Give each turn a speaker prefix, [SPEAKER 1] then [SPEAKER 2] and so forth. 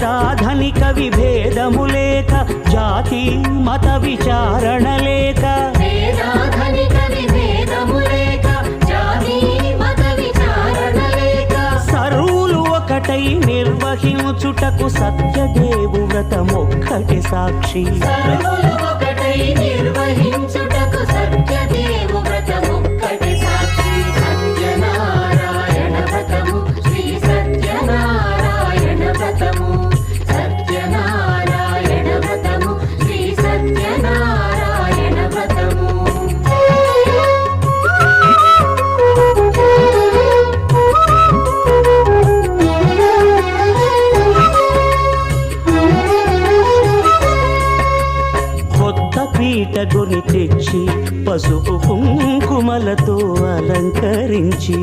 [SPEAKER 1] పేదాధనిక విభేదము లేక, జాతి మత విచారణ లేక, సర్వులు ఒకటై నిర్వహించుటకు సత్యదేవు వ్రతమొక్కటి సాక్షి. సత్యనారాయణ వ్రతము, శ్రీ సత్యనారాయణ వ్రతము, సత్యనారాయణ వ్రతము, శ్రీ సత్యనారాయణ వ్రతము. పీటగుని తెచ్చి పసుపు కుంకుమలతో అలంకరించి,